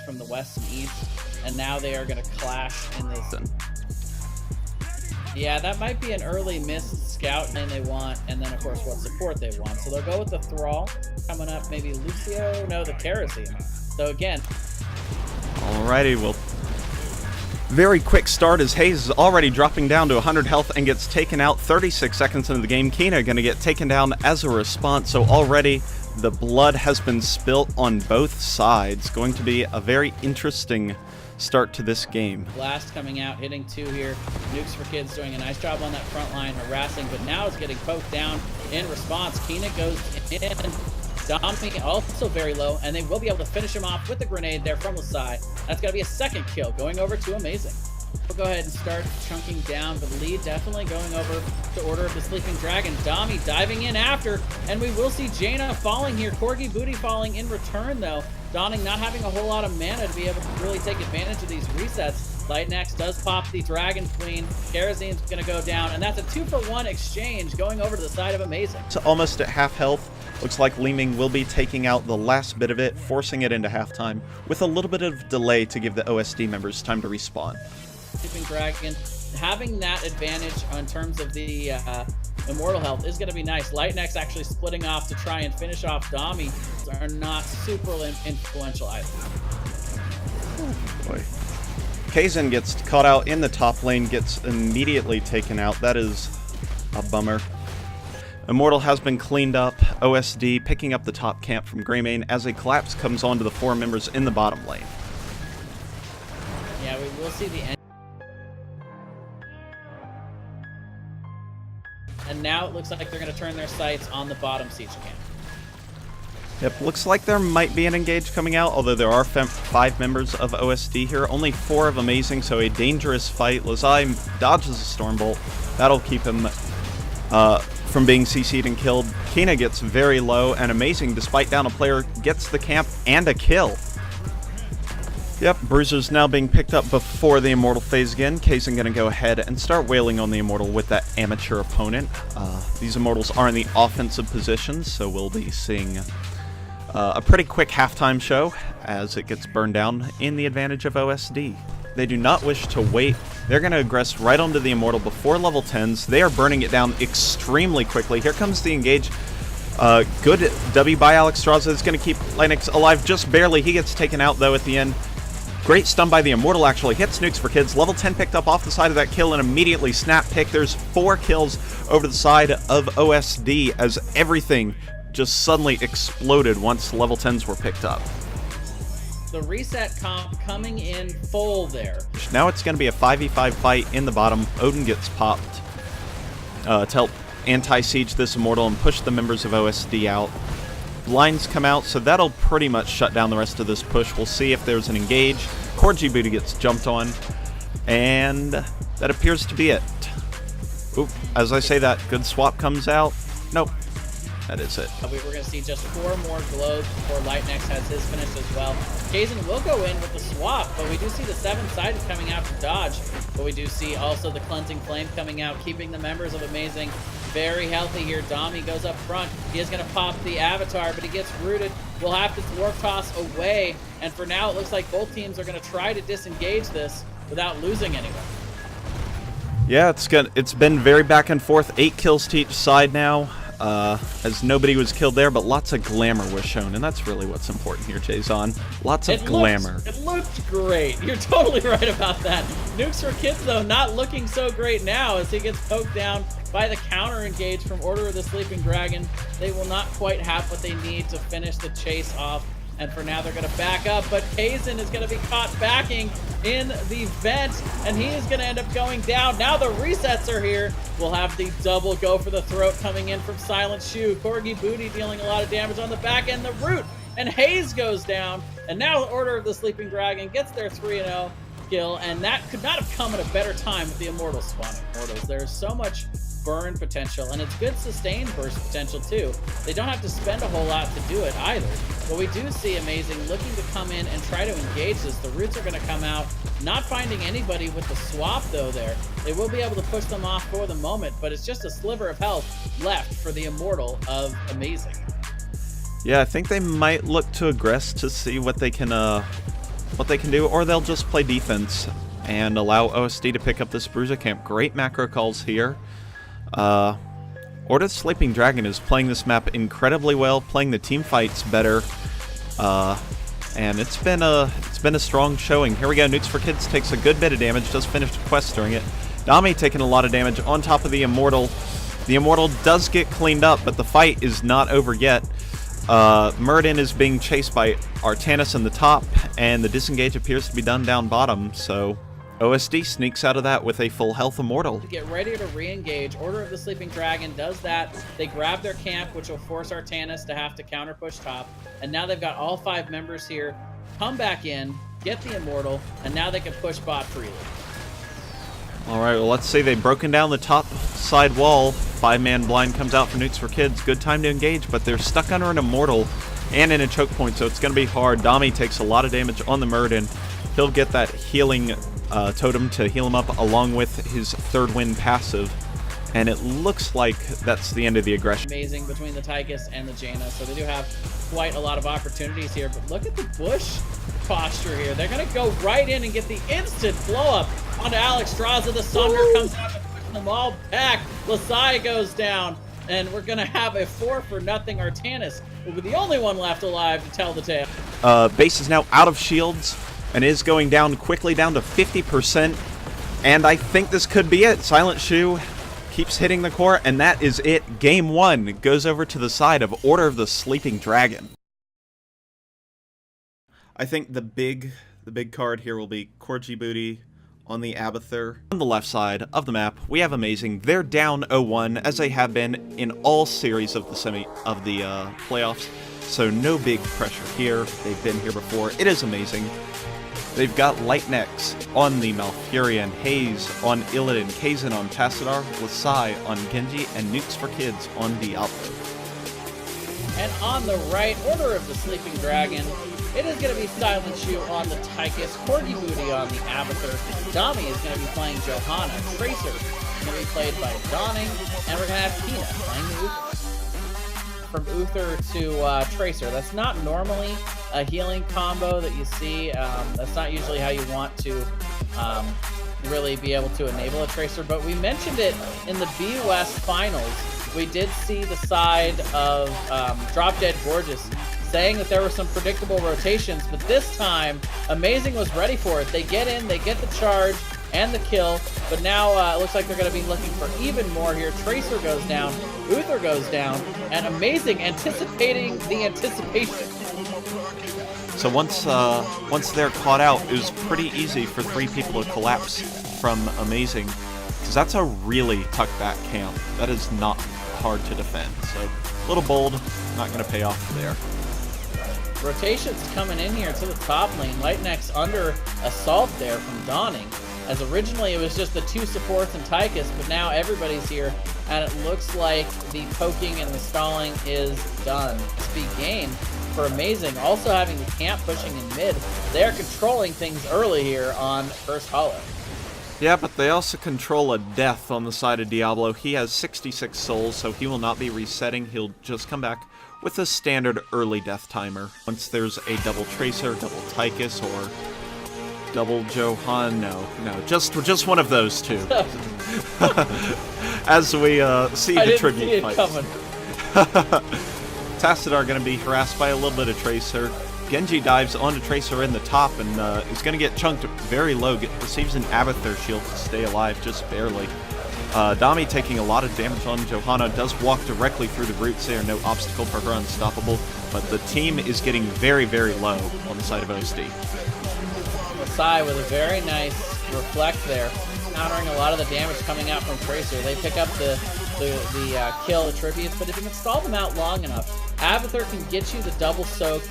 from the west and east, and now they are going to clash in this. Yeah, that might be an early missed scout lane they want, and then of course what support they want. So they'll go with the Thrall coming up, maybe Lucio, no, the Kerosene. So again. Alrighty, well, very quick start as Hayes is already dropping down to 100 health and gets taken out 36 seconds into the game. Kina going to get taken down as a response, so already the blood has been spilt on both sides. Going to be a very interesting start to this game. Blast coming out, hitting 2 here. Nukes for Kids doing a nice job on that front line, harassing, but now it's getting poked down in response. Kina goes in. Domi also very low, and they will be able to finish him off with the grenade there from the side. That's going to be a second kill, going over to Amazing. We'll go ahead and start chunking down, but lead definitely going over to Order of the Sleeping Dragon. Domi diving in after, and we will see Jaina falling here. Corgi Booty falling in return, though. Dawning not having a whole lot of mana to be able to really take advantage of these resets. Lightnex does pop the Dragon Queen. Kerosene's going to go down, and that's a 2-for-1 exchange going over to the side of Amazing. So almost at half health. Looks like Leeming will be taking out the last bit of it, forcing it into halftime, with a little bit of delay to give the OSD members time to respawn. Sleeping Dragon having that advantage in terms of the immortal health is going to be nice. Lightnex actually splitting off to try and finish off Domi are not super influential either. Boy. Kaizen gets caught out in the top lane, gets immediately taken out. That is a bummer. Immortal has been cleaned up. OSD picking up the top camp from Greymane as a collapse comes onto the 4 members in the bottom lane. Yeah, we will see the end. And now it looks like they're going to turn their sights on the bottom siege camp. Yep, looks like there might be an engage coming out, although there are 5 members of OSD here. Only 4 of Amazing, so a dangerous fight. Lazai dodges a Stormbolt. That'll keep him from being CC'd and killed. Kina gets very low, and Amazing, despite down a player, gets the camp and a kill. Yep, Bruiser's now being picked up before the Immortal phase again. Kaizen going to go ahead and start wailing on the Immortal with that amateur opponent. These Immortals are in the offensive positions, so we'll be seeing a pretty quick halftime show as it gets burned down in the advantage of OSD. They do not wish to wait. They're going to aggress right onto the Immortal before level 10s. They are burning it down extremely quickly. Here comes the engage. Good W by Alexstrasza is going to keep Linux alive just barely. He gets taken out, though, at the end. Great stun by the Immortal, actually. Hits Nukes for Kids. Level 10 picked up off the side of that kill and immediately snap pick. There's 4 kills over the side of OSD as everything just suddenly exploded once level 10s were picked up. The reset comp coming in full there. Now it's going to be a 5v5 fight in the bottom. Odin gets popped to help anti-siege this Immortal and push the members of OSD out. Blinds come out, so that'll pretty much shut down the rest of this push. We'll see if there's an engage. Corgi Booty gets jumped on, and that appears to be it. Oop, as I say that, good swap comes out. Nope. That is it. We're going to see just 4 more globes before Lightnex has his finish as well. Kaizen will go in with the swap, but we do see the 7-sided coming out to dodge. But we do see also the Cleansing Flame coming out, keeping the members of Amazing very healthy here. Domi goes up front. He is going to pop the Avatar, but he gets rooted. We'll have to Dwarf Toss away. And for now, it looks like both teams are going to try to disengage this without losing anyone. Yeah, it's been very back and forth. 8 kills to each side now. As nobody was killed there, but lots of glamour was shown, and that's really what's important here, Jason. Lots of glamour. It looked great. You're totally right about that. Nukes for Kids, though, not looking so great now as he gets poked down by the counter engage from Order of the Sleeping Dragon. They will not quite have what they need to finish the chase off. And for now, they're going to back up, but Kaizen is going to be caught backing in the vent, and he is going to end up going down. Now the resets are here. We'll have the double go for the throat coming in from Silent Shoe. Corgi Booty dealing a lot of damage on the back end. The root, and Hayes goes down. And now the Order of the Sleeping Dragon gets their 3-0 kill, and that could not have come at a better time with the Immortals spawning. Immortals, there's so much burn potential, and it's good sustained burst potential too. They don't have to spend a whole lot to do it either, but we do see Amazing looking to come in and try to engage this. The roots are going to come out, not finding anybody with the swap though there. They will be able to push them off for the moment, but it's just a sliver of health left for the Immortal of Amazing. Yeah, I think they might look to aggress to see what they can what they can do, or they'll just play defense and allow OSD to pick up this Bruiser camp. Great macro calls here. Order the Sleeping Dragon is playing this map incredibly well, playing the team fights better, and it's been a strong showing. Here we go. Nukes for Kids takes a good bit of damage, does finish the quest during it. Dami taking a lot of damage on top of the Immortal. The Immortal does get cleaned up, but the fight is not over yet. Murden is being chased by Artanis in the top, and the disengage appears to be done down bottom, so OSD sneaks out of that with a full health Immortal. Get ready to re-engage. Order of the Sleeping Dragon does that. They grab their camp, which will force Artanis to have to counter push top, and now they've got all 5 members here. Come back in, get the Immortal, and now they can push bot freely. Alright, well, let's see. They've broken down the top side wall. 5-man blind comes out for Nukes for Kids. Good time to engage, but they're stuck under an Immortal and in a choke point, so it's going to be hard. Dami takes a lot of damage on the Murden. He'll get that healing totem to heal him up along with his third wind passive. And it looks like that's the end of the aggression. Amazing between the Tychus and the Jaina, so they do have quite a lot of opportunities here. But look at the bush posture here. They're going to go right in and get the instant blow-up onto Alex Straza. The Sunder comes out and pushes them all back. Lasai goes down, and we're going to have a 4-0 Artanis, who will be the only one left alive to tell the tale. Base is now out of shields and is going down quickly, down to 50%. And I think this could be it. Silent Shoe keeps hitting the core, and that is it. Game 1 goes over to the side of Order of the Sleeping Dragon. I think the big card here will be Core Booty on the Abathur. On the left side of the map, we have Amazing. They're down 0-1, as they have been in all series of the playoffs. So no big pressure here. They've been here before. It is Amazing. They've got Lightnex on the Malfurion, Haze on Illidan, Kazan on Tassadar, Lasai on Genji, and Nukes for Kids on Diablo. And on the right, Order of the Sleeping Dragon, it is going to be Silent Shoe on the Tychus, Corgi Booty on the Abathur, Dami is going to be playing Johanna, Tracer is going to be played by Dawning, and we're going to have Tina playing the Uther. From Uther to Tracer. That's not normally a healing combo that you see. That's not usually how you want to really be able to enable a Tracer, but we mentioned it in the B West finals. We did see the side of Drop Dead Gorgeous saying that there were some predictable rotations, but this time Amazing was ready for it. They get in, they get the charge and the kill, but now it looks like they're going to be looking for even more here. Tracer goes down, Uther goes down, and Amazing anticipating the anticipation. So once they're caught out, it was pretty easy for 3 people to collapse from Amazing, because that's a really tucked back camp. That is not hard to defend. So a little bold, not going to pay off there. Rotations coming in here to the top lane. Lightnex under assault there from Dawning, as originally it was just the 2 supports and Tychus, but now everybody's here, and it looks like the poking and the stalling is done. Speed gain for Amazing, also having the camp pushing in mid. They're controlling things early here on First Hollow. Yeah, but they also control a death on the side of Diablo. He has 66 souls, so he will not be resetting. He'll just come back with a standard early death timer. Once there's a double Tracer, double Tychus, or double Johan, no, just one of those 2. As we see the tribute fights. Tassadar going to be harassed by a little bit of Tracer. Genji dives onto Tracer in the top and is going to get chunked very low. Receives an Abathur shield to stay alive, just barely. Dami taking a lot of damage on Johanna, does walk directly through the roots there, no obstacle for her, unstoppable, but the team is getting very, very low on the side of OSD. Lasai with a very nice reflect there, countering a lot of the damage coming out from Tracer. They pick up the kill attributes, but if you can stall them out long enough, Abathur can get you the double soak,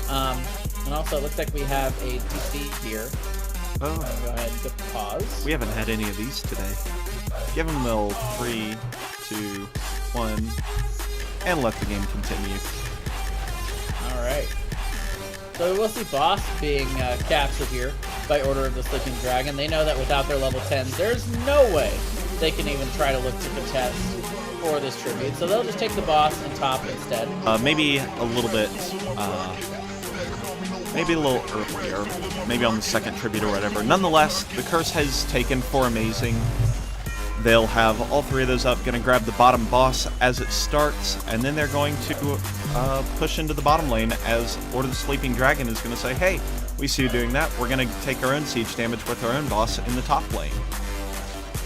and also it looks like we have a DC here. Oh. Go ahead and get the pause. We haven't had any of these today. Give them the 3, 2, 1, and let the game continue. Alright. So we'll see Boss being captured here by Order of the Sleeping Dragon. They know that without their level 10s, there's no way they can even try to look to contest for this tribute. So they'll just take the Boss and top instead. Maybe a little bit Maybe a little earlier, maybe on the second tribute or whatever. Nonetheless, the curse has taken for Amazing. They'll have all three of those up, going to grab the bottom boss as it starts, and then they're going to push into the bottom lane as Order of the Sleeping Dragon is going to say, hey, we see you doing that, we're going to take our own siege damage with our own boss in the top lane.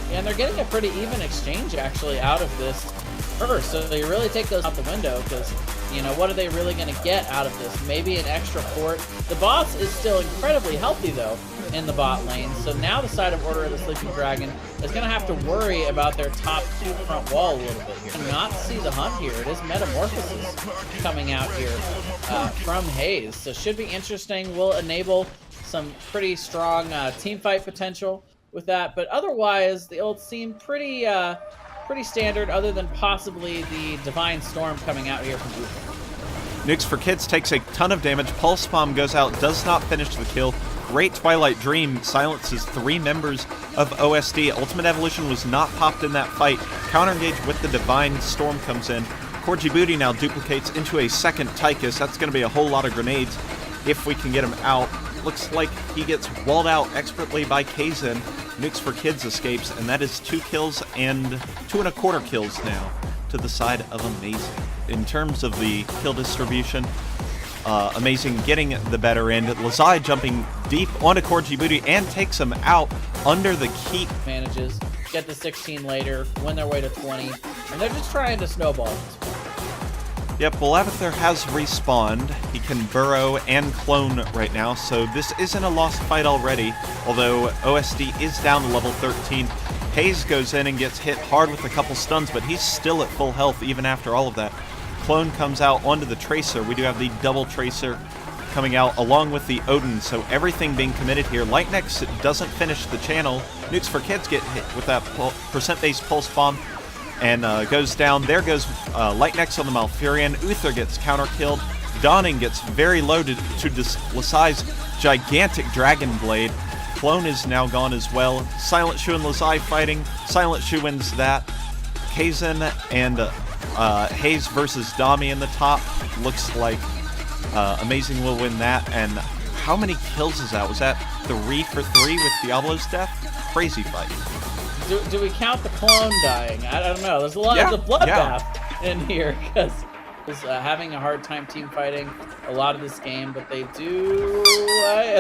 Yeah, and they're getting a pretty even exchange, actually, out of this curse, so they really take those out the window, because, you know, what are they really going to get out of this? Maybe an extra fort. The boss is still incredibly healthy, though, in the bot lane, so now the side of Order of the Sleeping Dragon is going to have to worry about their top two front wall a little bit here. Not see the hunt here. It is Metamorphosis coming out here from Haze, so should be interesting. Will enable some pretty strong team fight potential with that, but otherwise the ults seem pretty standard, other than possibly the Divine Storm coming out here from Uther. Nukes for Kids takes a ton of damage. Pulse Bomb goes out, does not finish the kill. Great Twilight Dream silences 3 members of OSD. Ultimate Evolution was not popped in that fight. Counter engage with the Divine Storm comes in. Corgi Booty now duplicates into a second Tychus. That's going to be a whole lot of grenades if we can get him out. Looks like he gets walled out expertly by Kaizen. Nukes for Kids escapes, and that is 2 kills and 2.25 kills now to the side of Amazing. In terms of the kill distribution, Amazing getting the better end. Lazai jumping deep onto Corgi Booty and takes him out under the keep. Manages, get to 16 later, win their way to 20, and they're just trying to snowball. Yep, well, Abathur has respawned. He can burrow and clone right now, so this isn't a lost fight already, although OSD is down to level 13. Haze goes in and gets hit hard with a couple stuns, but he's still at full health even after all of that. Clone comes out onto the Tracer. We do have the double Tracer coming out along with the Odin, so everything being committed here. Lightnex doesn't finish the channel. Nukes for Kids get hit with that percent-based Pulse Bomb and goes down. There goes Lightnex on the Malfurion. Uther gets counter-killed. Dawning gets very low to Lazai's gigantic Dragon Blade. Clone is now gone as well. Silent Shu and Lazai fighting. Silent Shu wins that. Kaizen and Haze versus Dami in the top. Looks like Amazing will win that. And how many kills is that? Was that 3 for 3 with Diablo's death? Crazy fight. Do we count the clone dying? I don't know. There's a lot of the bloodbath in here, because is having a hard time team fighting a lot of this game, but they do,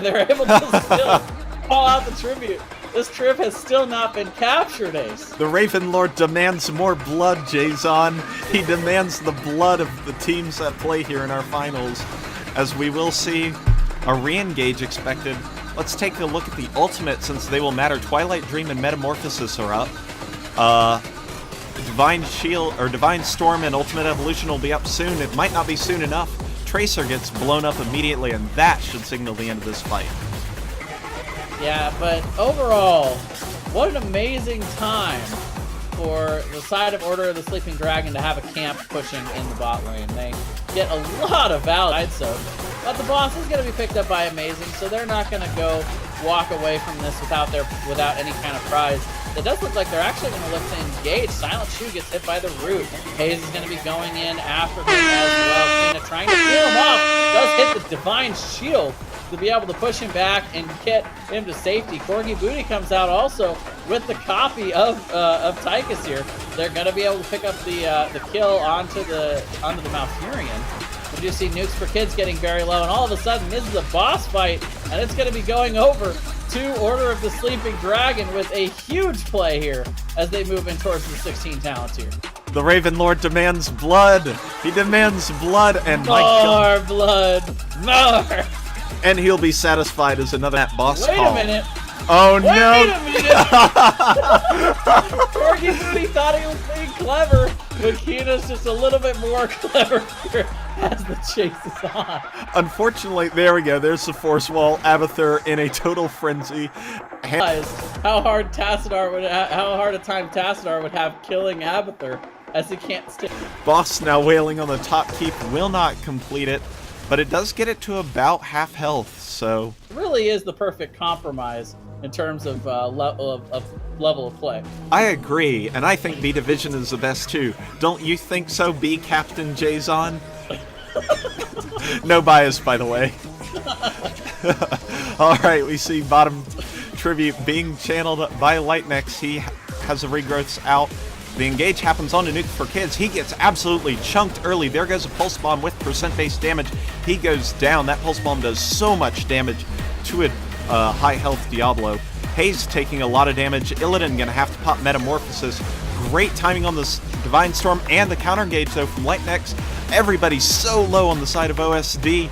they're able to still call out the tribute. This trip has still not been captured, Ace. The Raven Lord demands more blood, Jason. He demands the blood of the teams that play here in our finals, as we will see a re-engage expected. Let's take a look at the ultimate, since they will matter. Twilight Dream and Metamorphosis are up. Divine Shield or Divine Storm and Ultimate Evolution will be up soon. It might not be soon enough. Tracer gets blown up immediately, and that should signal the end of this fight. Yeah, but overall, what an amazing time for the side of Order of the Sleeping Dragon to have a camp pushing in the bot lane. They get a lot of valid soak, but the boss is going to be picked up by Amazing, so they're not going to go walk away from this without any kind of prize. It does look like they're actually going to look to engage. Silent Shu gets hit by the root. Haze is going to be going in after him as well. Kina trying to peel him off. Does hit the Divine Shield to be able to push him back and get him to safety. Corgi Booty comes out also with the copy of Tychus here. They're going to be able to pick up the kill onto the Malfurion. We do see Nukes for Kids getting very low, and all of a sudden this is a boss fight, and it's going to be going over to Order of the Sleeping Dragon with a huge play here as they move in towards the 16 talents here. The Raven Lord demands blood. He demands blood, and more blood, more. And he'll be satisfied as another boss Wait call. a minute. Oh no! Wait a minute! Corgi Booty thought he was being clever, but Kina's just a little bit more clever here as the chase is on. Unfortunately, there we go. There's the force wall. Abathur in a total frenzy. How hard a time Tassadar would have killing Abathur, as he can't stay. Boss now wailing on the top keep, will not complete it, but it does get it to about half health, so... It really is the perfect compromise in terms of level of play. I agree, and I think B Division is the best too. Don't you think so, B Captain Jason? No bias, by the way. All right, we see bottom tribute being channeled by Lightnex. He has the regrowths out. The engage happens on a Nuke for Kids. He gets absolutely chunked early. There goes a Pulse Bomb with percent-based damage. He goes down. That Pulse Bomb does so much damage to a high-health Diablo. Hayes taking a lot of damage. Illidan gonna have to pop Metamorphosis. Great timing on this Divine Storm and the counter engage though from Lightnex. Everybody's so low on the side of OSD.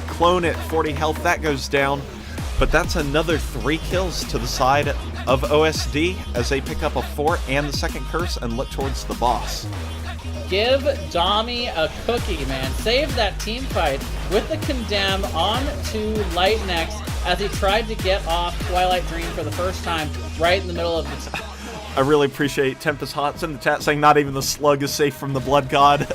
Clone at 40 health, that goes down. But that's another 3 kills to the side of OSD as they pick up a 4 and the second curse and look towards the boss. Give Dami a cookie, man. Save that team fight with the Condemn on to Lightnex as he tried to get off Twilight Dream for the first time right in the middle of the... I really appreciate Tempest Hots in the chat saying not even the Slug is safe from the Blood God.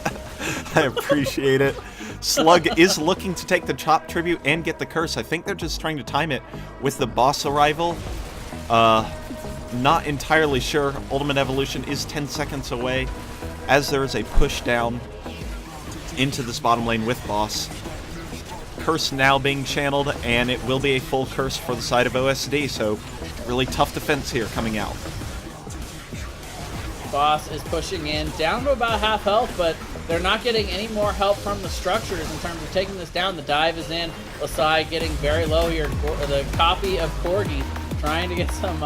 I appreciate it. Slug is looking to take the Chop tribute and get the curse. I think they're just trying to time it with the boss arrival. Not entirely sure. Ultimate Evolution is 10 seconds away as there is a push down into this bottom lane with boss. Curse now being channeled, and it will be a full curse for the side of OSD, so really tough defense here coming out. Boss is pushing in down to about half health, but they're not getting any more help from the structures in terms of taking this down. The dive is in. Lasai getting very low here. The copy of Corgi trying to get some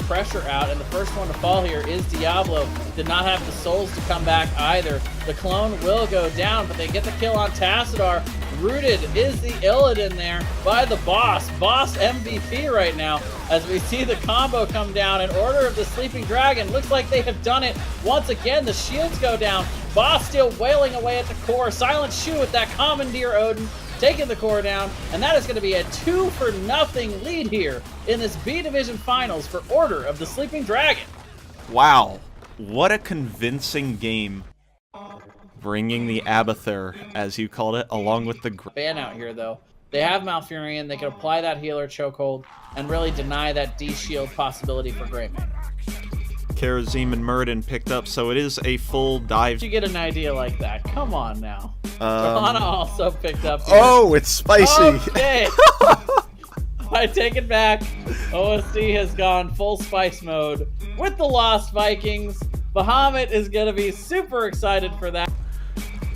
pressure out, and the first one to fall here is Diablo. Did not have the souls to come back either. The clone will go down, but they get the kill on Tassadar. Rooted is the Illidan there by the boss. Boss MVP right now as we see the combo come down in Order of the Sleeping Dragon. Looks like they have done it once again. The shields go down. Boss still wailing away at the core. Silent Shoe with that Commandeer Odin taking the core down, and that is going to be a 2-0 lead here in this B Division Finals for Order of the Sleeping Dragon. Wow, what a convincing game. Bringing the Abathur, as you called it, along with the... Ban out here, though. They have Malfurion. They can apply that healer chokehold and really deny that D-shield possibility for Greymane. Karazim and Muradin picked up, so it is a full dive. You get an idea like that. Come on now. Johanna also picked up here. Oh, it's spicy. Okay. I take it back. OSD has gone full spice mode with the Lost Vikings. Bahamut is going to be super excited for that.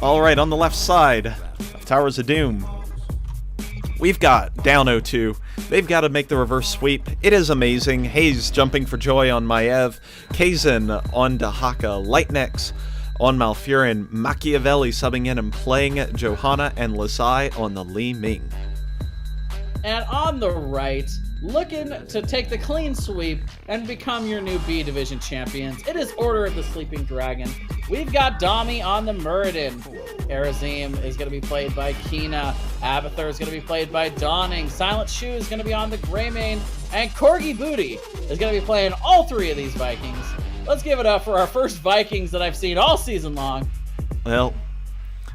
All right, on the left side of Towers of Doom, we've got down 0-2. They've got to make the reverse sweep. It is amazing. Hayes jumping for joy on Maev. Kazin on Dahaka. Lightnex on Malfurion. Machiavelli subbing in and playing Johanna and Lasai on the Li Ming. And on the right, looking to take the clean sweep and become your new B Division champions, it is Order of the Sleeping Dragon. We've got Dami on the Muradin. Karazim is going to be played by Kina. Abathur is going to be played by Dawning. Silent Shoe is going to be on the Greymane. And Corgi Booty is going to be playing all 3 of these Vikings. Let's give it up for our first Vikings that I've seen all season long. Well,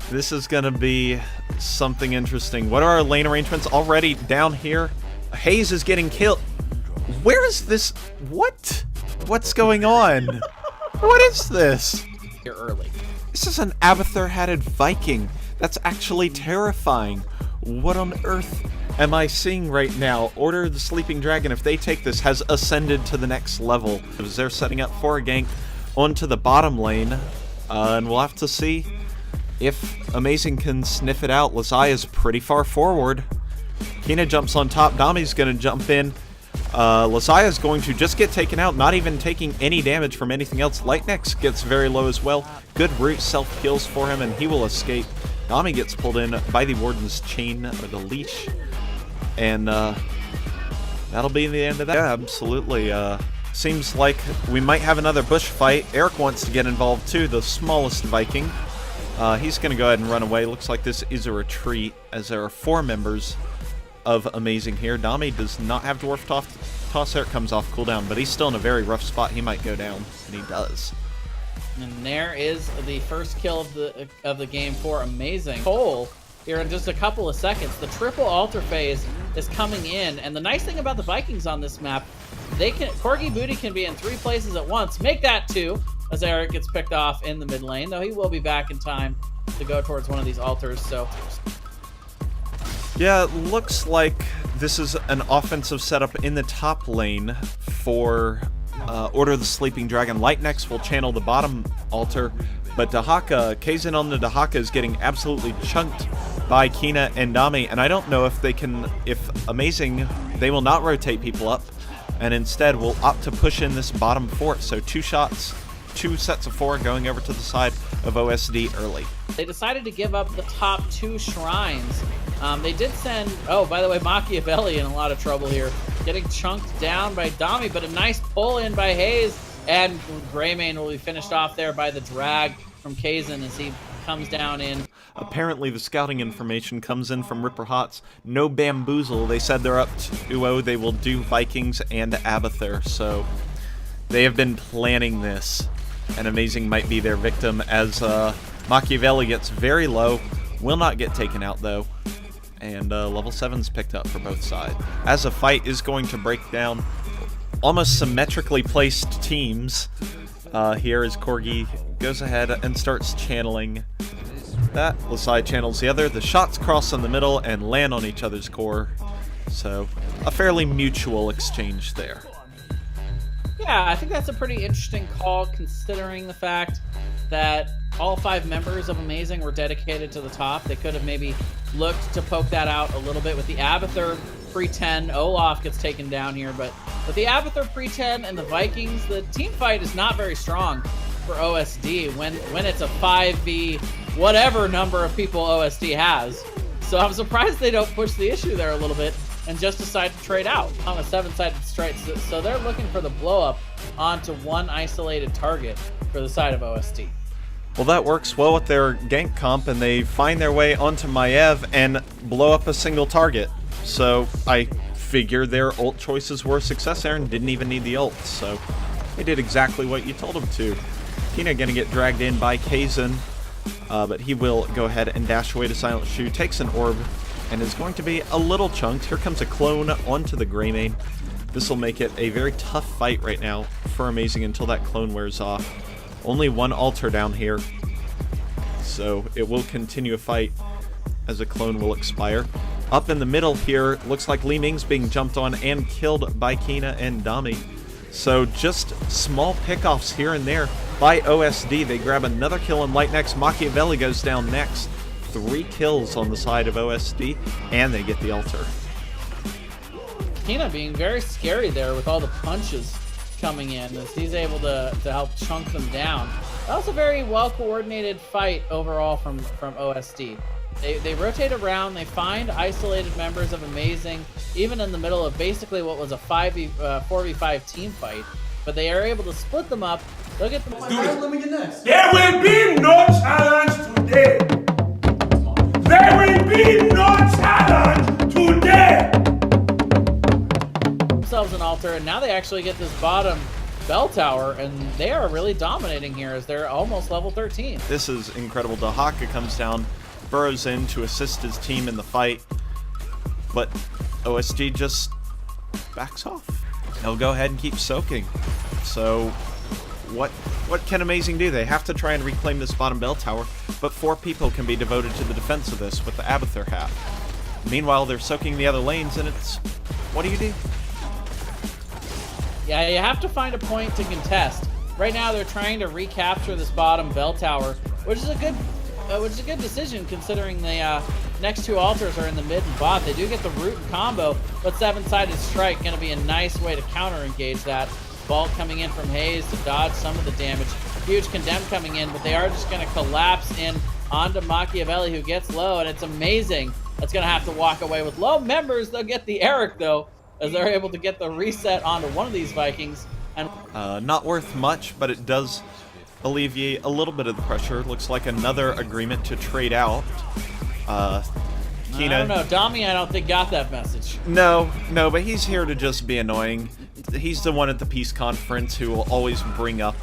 this is going to be something interesting. What are our lane arrangements already down here? Hayes is getting killed. Where is this? What? What's going on? What is this? Here early. This is an Abathur-hatted Viking. That's actually terrifying. What on earth am I seeing right now? Order of the Sleeping Dragon, if they take this, has ascended to the next level. They're setting up for a gank onto the bottom lane. And we'll have to see if Amazing can sniff it out. Lasai is pretty far forward. Kina jumps on top. Dami's going to jump in. Lasai is going to just get taken out, not even taking any damage from anything else. Lightnex gets very low as well. Good root self-kills for him, and he will escape. Dami gets pulled in by the Warden's chain, or the leash. And that'll be the end of that. Yeah, absolutely. Seems like we might have another bush fight. Eric wants to get involved too, the smallest Viking. He's going to go ahead and run away. Looks like this is a retreat, as there are 4 members of Amazing here. Dami does not have Dwarf Toss. Eric comes off cooldown, but he's still in a very rough spot. He might go down, and he does. And there is the first kill of the game for Amazing. Cole here in just a couple of seconds. The triple altar phase is coming in, and the nice thing about the Vikings on this map, Corgi Booty can be in 3 places at once. Make that 2, as Eric gets picked off in the mid lane, though he will be back in time to go towards one of these altars. So Yeah, it looks like this is an offensive setup in the top lane for Order of the Sleeping Dragon. Lightnex will channel the bottom altar, but Dahaka, Kaizen on the Dahaka is getting absolutely chunked by Kina and Dami, and I don't know if they can, if Amazing, they will not rotate people up, and instead will opt to push in this bottom fort. So 2 shots, 2 sets of 4 going over to the side of OSD early. They decided to give up the top 2 shrines. They did send, oh, by the way, Machiavelli in a lot of trouble here, getting chunked down by Dami, but a nice pull in by Hayes, and Greymane will be finished off there by the drag from Kaizen as he comes down in. Apparently the scouting information comes in from Ripper Hots. No bamboozle. They said they're up 2-0. They will do Vikings and Abathur, so they have been planning this. And Amazing might be their victim as Machiavelli gets very low. Will not get taken out though. And level 7's picked up for both sides. As a fight is going to break down, almost symmetrically placed teams. Here as Corgi goes ahead and starts channeling that. Lasai channels the other. The shots cross in the middle and land on each other's core. So a fairly mutual exchange there. Yeah, I think that's a pretty interesting call considering the fact that all 5 members of Amazing were dedicated to the top. They could have maybe looked to poke that out a little bit with the Abathur pre-10. Olaf gets taken down here, but with the Abathur pre-10 and the Vikings, the team fight is not very strong for OSD when it's a 5v whatever number of people OSD has. So I'm surprised they don't push the issue there a little bit and just decide to trade out on a 7-sided strike. So they're looking for the blow-up onto one isolated target for the side of OSD. Well, that works well with their gank comp, and they find their way onto Maev and blow up a single target. So I figure their ult choices were a success there and didn't even need the ult. So they did exactly what you told them to. Kina gonna get dragged in by Kaizen, but he will go ahead and dash away to Silent Shoe, takes an orb, and is going to be a little chunked. Here comes a clone onto the Greymane. This will make it a very tough fight right now for Amazing until that clone wears off. Only 1 altar down here, so it will continue a fight as a clone will expire. Up in the middle here, looks like Li Ming's being jumped on and killed by Kina and Dami. So just small pickoffs here and there by OSD. They grab another kill on Lightnex. Machiavelli goes down next. 3 kills on the side of OSD, and they get the altar. Kina being very scary there with all the punches coming in as he's able to help chunk them down. That was a very well-coordinated fight overall from OSD. They rotate around, they find isolated members of Amazing, even in the middle of basically what was a 4v5 team fight, but they are able to split them up. Look at them. Let me get next. There will be no challenge today. There will be no challenge today. Themselves an altar, and now they actually get this bottom bell tower, and they are really dominating here as they're almost level 13. This is incredible. Dahaka comes down, burrows in to assist his team in the fight, but OSD just backs off. He'll go ahead and keep soaking. So what can Amazing do? They have to try and reclaim this bottom bell tower, but 4 people can be devoted to the defense of this with the Abathur hat. Meanwhile, they're soaking the other lanes, and it's, what do you do? Yeah, you have to find a point to contest. Right now, they're trying to recapture this bottom bell tower, which is a good decision considering the next 2 altars are in the mid and bot. They do get the root and combo, but 7-sided strike going to be a nice way to counter engage that. Vault coming in from Hayes to dodge some of the damage. Huge condemn coming in, but they are just going to collapse in onto Machiavelli, who gets low, and it's Amazing that's going to have to walk away with low members. They'll get the Eric though, as they're able to get the reset onto one of these Vikings. And not worth much, but it does alleviate a little bit of the pressure. Looks like another agreement to trade out. Kina, I don't know, Dami I don't think got that message. No, but he's here to just be annoying. He's the one at the peace conference who will always bring up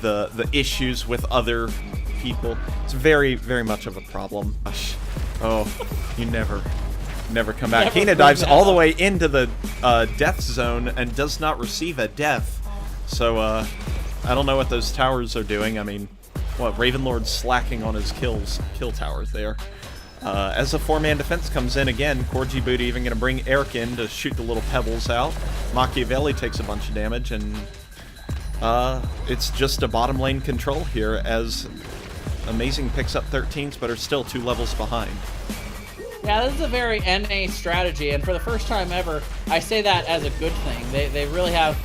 the issues with other people. It's very, very much of a problem. Gosh. Oh, you never come back. Kina dives all the way into the death zone and does not receive a death. So I don't know what those towers are doing. I mean, what, Ravenlord's slacking on his kill towers there. As a 4-man defense comes in again, Corgi Booty even going to bring Eric in to shoot the little pebbles out. Machiavelli takes a bunch of damage, and it's just a bottom lane control here as Amazing picks up 13s, but are still 2 levels behind. Yeah, this is a very NA strategy, and for the first time ever, I say that as a good thing. They really have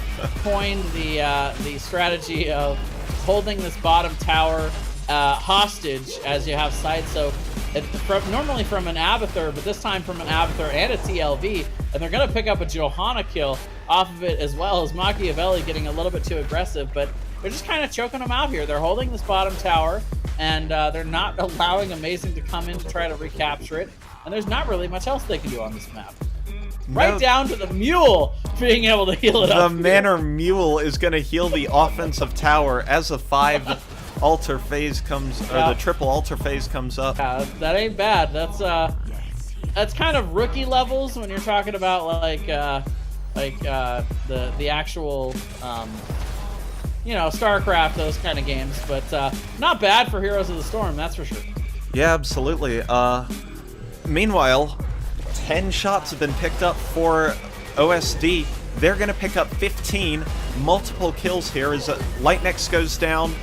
coined the strategy of holding this bottom tower hostage as you have side soak. Normally from an Abathur, but this time from an Abathur and a TLV, and they're going to pick up a Johanna kill off of it, as well as Machiavelli getting a little bit too aggressive, but they're just kind of choking them out here. They're holding this bottom tower, and they're not allowing Amazing to come in to try to recapture it, and there's not really much else they can do on this map. Right down to the mule being able to heal it up. The Manor Mule is going to heal the offensive tower as a 5 altar phase comes, or the triple altar phase comes up. Yeah, that ain't bad. That's kind of rookie levels when you're talking about like the actual you know, StarCraft, those kind of games, but not bad for Heroes of the Storm, that's for sure. Yeah, absolutely. Meanwhile, 10 shots have been picked up for OSD. They're going to pick up 15, multiple kills here as Lightnex goes down.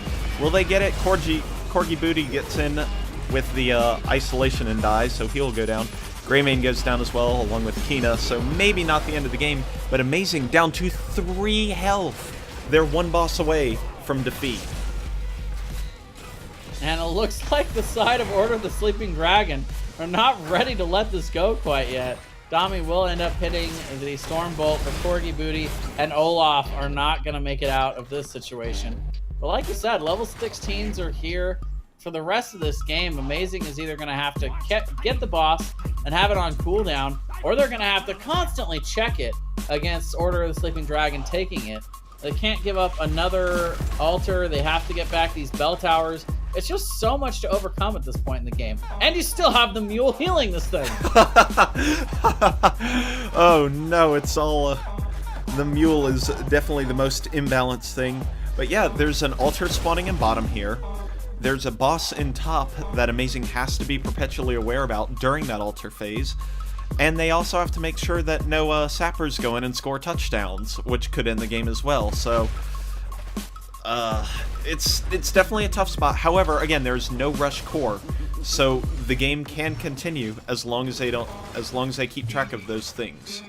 Will they get it? Corgi Booty gets in with the isolation and dies, so he'll go down. Greymane goes down as well, along with Kina, so maybe not the end of the game, but Amazing down to 3 health. They're 1 boss away from defeat. And it looks like the side of Order of the Sleeping Dragon are not ready to let this go quite yet. Dami will end up hitting the Stormbolt, but Corgi Booty and Olaf are not going to make it out of this situation. But like you said, level 16s are here. For the rest of this game, Amazing is either going to have to get the boss and have it on cooldown, or they're going to have to constantly check it against Order of the Sleeping Dragon taking it. They can't give up another altar. They have to get back these bell towers. It's just so much to overcome at this point in the game. And you still have the mule healing this thing. Oh no, it's all... the mule is definitely the most imbalanced thing. But yeah, there's an altar spawning in bottom here. There's a boss in top that Amazing has to be perpetually aware about during that altar phase. And they also have to make sure that no sappers go in and score touchdowns, which could end the game as well. So, it's definitely a tough spot. However, again, there's no rush core, so the game can continue as long as they keep track of those things.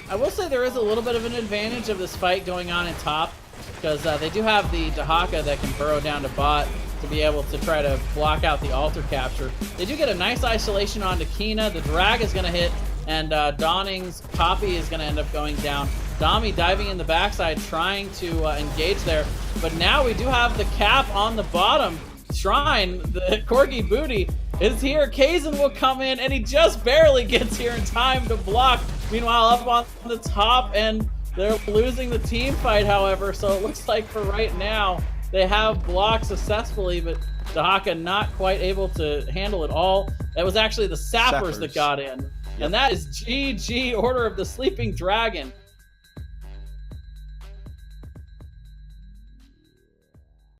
I will say there is a little bit of an advantage of this fight going on in top, because they do have the Dahaka that can burrow down to bot to be able to try to block out the altar capture. They do get a nice isolation onto Kina. The drag is going to hit, and Dawning's copy is going to end up going down. Dami diving in the backside, trying to engage there. But now we do have the cap on the bottom. Shrine, the Corgi Booty, is here. Kazan will come in, and he just barely gets here in time to block. Meanwhile, up on the top, and they're losing the team fight, however, so it looks like for right now, they have blocked successfully, but Dahaka not quite able to handle it all. That was actually the Sappers that got in. Yep. And that is GG Order of the Sleeping Dragon.